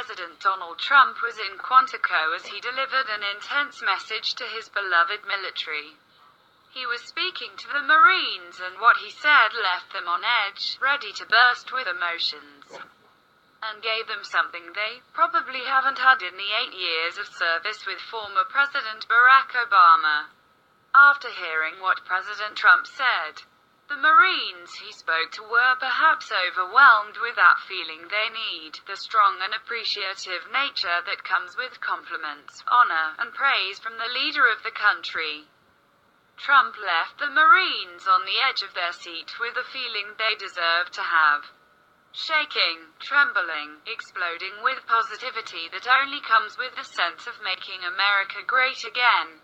President Donald Trump was in Quantico as he delivered an intense message to his beloved military. He was speaking to the Marines, and what he said left them on edge, ready to burst with emotions, and gave them something they probably haven't had in the 8 years of service with former President Barack Obama. After hearing what President Trump said, the Marines he spoke to were perhaps overwhelmed with that feeling they need, the strong and appreciative nature that comes with compliments, honor, and praise from the leader of the country. Trump left the Marines on the edge of their seat with a feeling they deserved to have. Shaking, trembling, exploding with positivity that only comes with the sense of making America great again.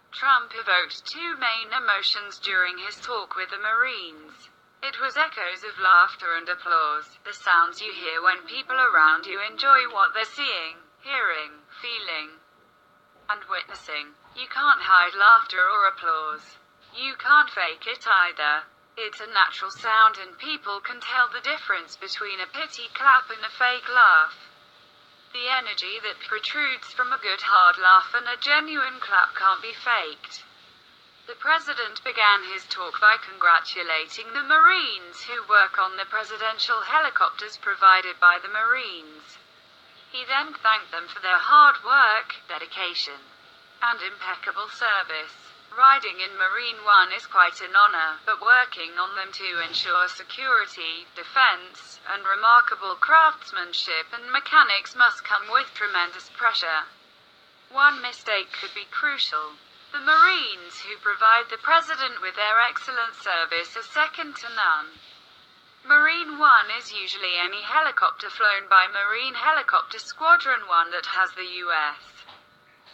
Trump evoked two main emotions during his talk with the Marines. It was echoes of laughter and applause, the sounds you hear when people around you enjoy what they're seeing, hearing, feeling, and witnessing. You can't hide laughter or applause. You can't fake it either. It's a natural sound and people can tell the difference between a pity clap and a fake laugh. The energy that protrudes from a good hard laugh and a genuine clap can't be faked. The president began his talk by congratulating the Marines who work on the presidential helicopters provided by the Marines. He then thanked them for their hard work, dedication, and impeccable service. Riding in Marine One is quite an honor, but working on them to ensure security, defense, and remarkable craftsmanship and mechanics must come with tremendous pressure. One mistake could be crucial. The Marines who provide the president with their excellent service are second to none. Marine One is usually any helicopter flown by Marine Helicopter Squadron 1 that has the U.S.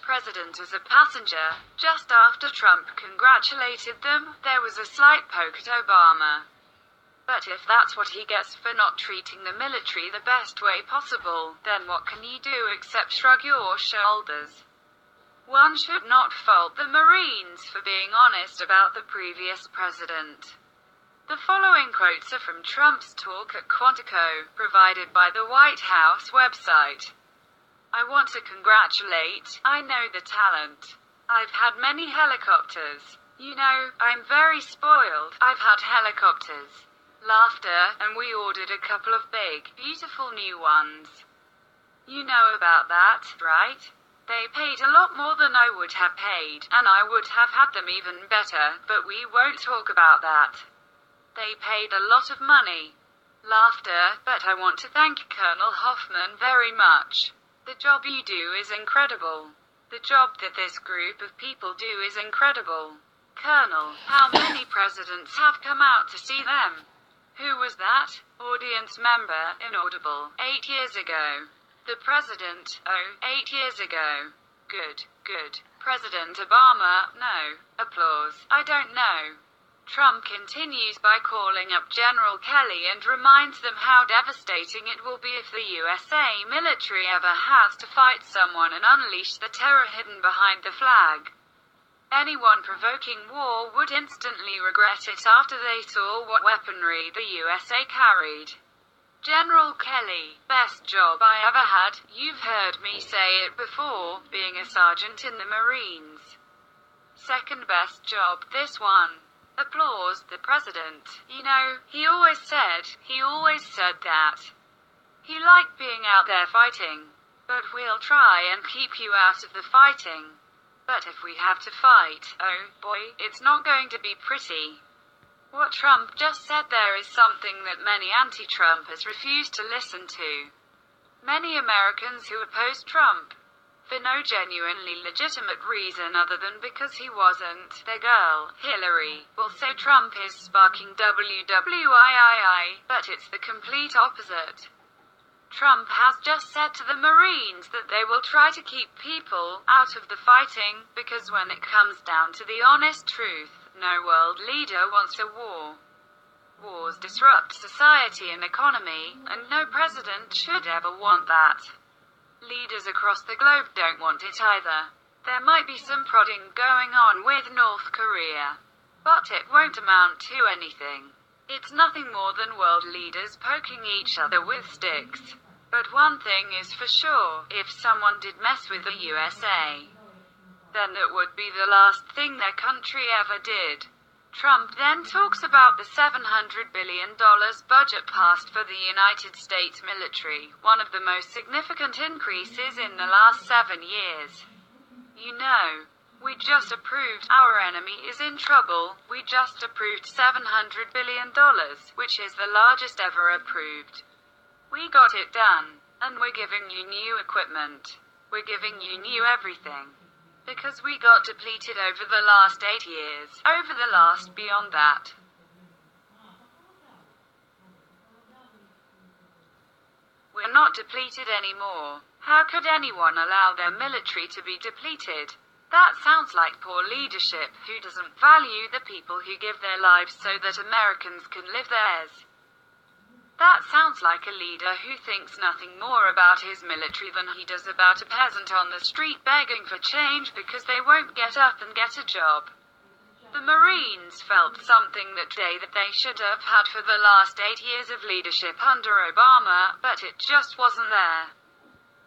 president as a passenger. Just after Trump congratulated them, there was a slight poke at Obama. But if that's what he gets for not treating the military the best way possible, then what can you do except shrug your shoulders? One should not fault the Marines for being honest about the previous president. The following quotes are from Trump's talk at Quantico, provided by the White House website. I want to congratulate, I know the talent. I've had many helicopters. You know, I'm very spoiled. I've had helicopters. Laughter, and we ordered a couple of big, beautiful new ones. You know about that, right? They paid a lot more than I would have paid, and I would have had them even better, but we won't talk about that. They paid a lot of money. Laughter, but I want to thank Colonel Hoffman very much. The job you do is incredible. The job that this group of people do is incredible. Colonel, how many presidents have come out to see them? Who was that? Audience member, inaudible. 8 years ago. The president, 8 years ago. Good, good. President Obama, no. Applause. I don't know. Trump continues by calling up General Kelly and reminds them how devastating it will be if the USA military ever has to fight someone and unleash the terror hidden behind the flag. Anyone provoking war would instantly regret it after they saw what weaponry the USA carried. General Kelly, best job I ever had. You've heard me say it before, being a sergeant in the Marines. Second best job, this one. Applause, the president. You know, he always said that. He liked being out there fighting. But we'll try and keep you out of the fighting. But if we have to fight, oh boy, it's not going to be pretty. What Trump just said there is something that many anti-Trumpers refuse to listen to. Many Americans who oppose Trump, for no genuinely legitimate reason other than because he wasn't their girl, Hillary, will say Trump is sparking WWIII, but it's the complete opposite. Trump has just said to the Marines that they will try to keep people out of the fighting, because when it comes down to the honest truth, no world leader wants a war. Wars disrupt society and economy, and no president should ever want that. Leaders across the globe don't want it either. There might be some prodding going on with North Korea, but it won't amount to anything. It's nothing more than world leaders poking each other with sticks. But one thing is for sure, if someone did mess with the USA, then that would be the last thing their country ever did. Trump then talks about the $700 billion budget passed for the United States military, one of the most significant increases in the last 7 years. You know, we just approved, our enemy is in trouble, we just approved $700 billion, which is the largest ever approved. We got it done. And we're giving you new equipment. We're giving you new everything. Because we got depleted over the last 8 years. Over the last beyond that. We're not depleted anymore. How could anyone allow their military to be depleted? That sounds like poor leadership, who doesn't value the people who give their lives so that Americans can live theirs. That sounds like a leader who thinks nothing more about his military than he does about a peasant on the street begging for change because they won't get up and get a job. The Marines felt something that day that they should have had for the last 8 years of leadership under Obama, but it just wasn't there.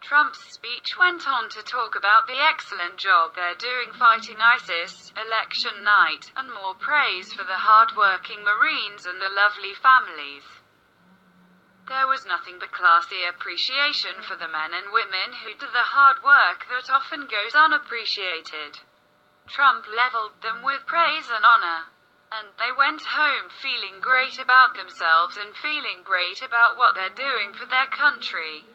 Trump's speech went on to talk about the excellent job they're doing fighting ISIS, election night, and more praise for the hard-working Marines and the lovely families. There was nothing but classy appreciation for the men and women who do the hard work that often goes unappreciated. Trump leveled them with praise and honor. And they went home feeling great about themselves and feeling great about what they're doing for their country.